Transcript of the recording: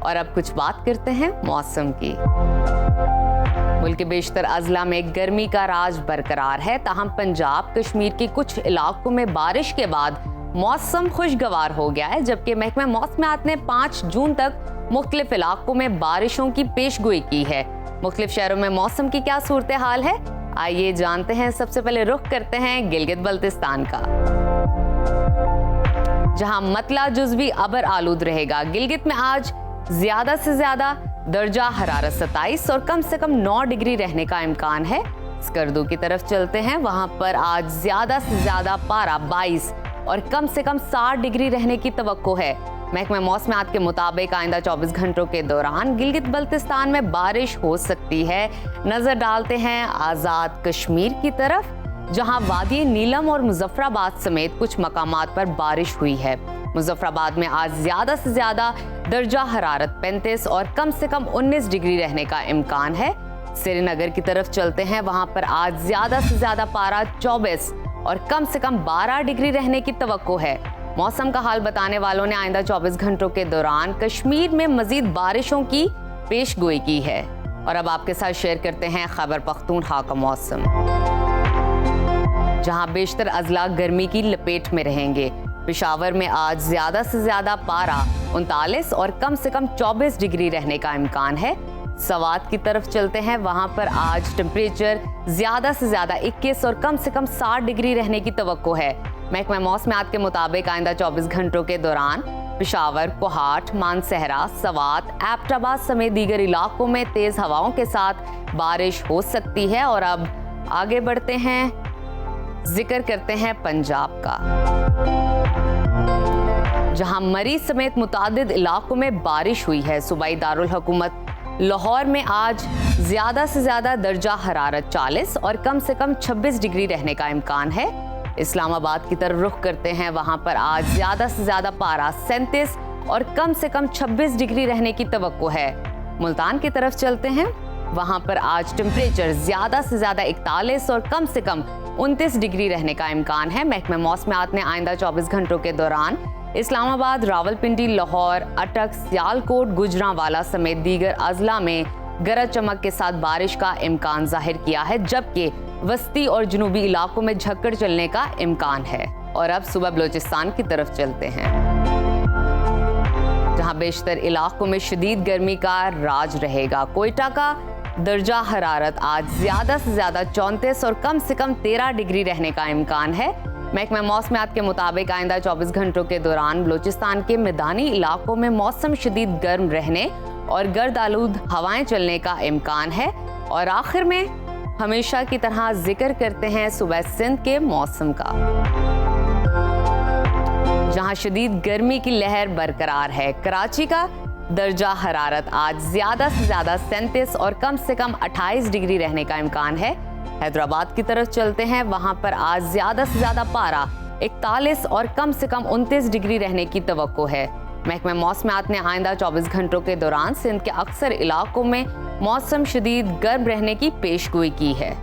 और अब कुछ बात करते हैं मौसम की। मुल्क के बेशतर अजला में गर्मी का राज बरकरार है, ताहम पंजाब कश्मीर के कुछ इलाकों में बारिश के बाद मौसम खुशगवार हो गया है, जबकि महकमा मौसमियात ने 5 जून तक मुख्तलिफ इलाकों में बारिशों की पेशगोई की है। मुख्तलिफ शहरों में मौसम की क्या सूरत हाल है, आइए जानते हैं। सबसे पहले रुख करते हैं गिलगित बल्तिस्तान का, जहां मतला जुज़वी अबर आलूद रहेगा। गिलगित में आज ज्यादा से ज्यादा दर्जा हरारत 27 और कम से कम 9 डिग्री रहने का इम्कान है। स्कर्दू की तरफ चलते हैं, वहां पर आज ज्यादा से ज्यादा पारा 22 और कम से कम 60 डिग्री रहने की तवक्को है। महकमा मौसमियात के मुताबिक आइंदा 24 घंटों के दौरान गिलगित बल्तिस्तान में बारिश हो सकती है। नजर डालते हैं आज़ाद कश्मीर की तरफ, जहां वादी नीलम और मुजफ्फराबाद समेत कुछ मकामात पर बारिश हुई है। मुजफ्फराबाद में आज ज्यादा से ज्यादा दर्जा हरारत 35 और कम से कम 19 डिग्री रहने का इम्कान है। श्रीनगर की तरफ चलते हैं, वहां पर आज ज्यादा से ज्यादा पारा 24 और कम से कम 12 डिग्री रहने की तवक्को है। मौसम का हाल बताने वालों ने आइंदा 24 घंटों के दौरान कश्मीर में मजीद बारिशों की पेशगोई की है। और अब आपके साथ शेयर करते हैं खैबर पख्तूनख्वा का मौसम, जहां बेशतर अजला गर्मी की लपेट में रहेंगे। पेशावर में आज ज्यादा से ज्यादा पारा 39 और कम से कम 24 डिग्री रहने का इम्कान है। सवात की तरफ चलते हैं, वहां पर आज टेम्परेचर ज्यादा से ज्यादा 21 और कम से कम 60 डिग्री रहने की तवक्को है। महकमा मौसमियात के मुताबिक आइंदा 24 घंटों के दौरान पेशावर, कोहाट, मानसहरा, सवात, एबटाबाद समेत दीगर इलाकों में तेज हवाओं के साथ बारिश हो सकती है। और अब आगे बढ़ते हैं, जिक्र करते हैं पंजाब का, जहां मरी समेत मुतादिद इलाकों में बारिश हुई है। सूबाई दारुल हुकूमत लाहौर में आज ज्यादा से ज्यादा दर्जा हरारत 40 और कम से कम 26 डिग्री रहने का इम्कान है। इस्लामाबाद की तरफ रुख करते हैं, वहां पर आज ज्यादा से ज्यादा पारा 37 और कम से कम 26 डिग्री रहने की तवक्को है। मुल्तान की तरफ चलते हैं, वहां पर आज टेम्परेचर ज्यादा से ज्यादा 41 और कम से कम 29 डिग्री रहने का इम्कान है। महकमा मौसमियात ने आइंदा 24 घंटों के दौरान इस्लामाबाद, रावलपिंडी, लाहौर, अटक, सियालकोट, गुजरांवाला समेत दीगर अजला में गरज चमक के साथ बारिश का इम्कान जाहिर किया है, जबकि वस्ती और जनूबी इलाकों में झक्कड़ चलने का इम्कान है। और अब सुबह बलोचिस्तान की तरफ चलते हैं, जहां बेशतर इलाकों में शदीद गर्मी का राज रहेगा। कोयटा का दर्जा हरारत आज ज्यादा से ज्यादा 34 और कम से कम 13 डिग्री रहने का इम्कान है। महकमा मौसमियात के मुताबिक आइंदा 24 घंटों के दौरान बलोचिस्तान के मैदानी इलाकों में मौसम शदीद गर्म रहने और गर्द आलूद हवाएं चलने का इम्कान है। और आखिर में हमेशा की तरह जिक्र करते हैं सुबह सिंध के मौसम का, जहां शदीद गर्मी की लहर बरकरार है। कराची का दर्जा हरारत आज ज्यादा से ज्यादा 37 और कम से कम 28 डिग्री रहने का इम्कान है। हैदराबाद की तरफ चलते हैं, वहां पर आज ज्यादा से ज्यादा पारा 41 और कम से कम 29 डिग्री रहने की तवक्को है। महकमा मौसमियात ने आइंदा 24 घंटों के दौरान सिंध के अक्सर इलाकों में मौसम शदीद गर्म रहने की पेशगोई की है।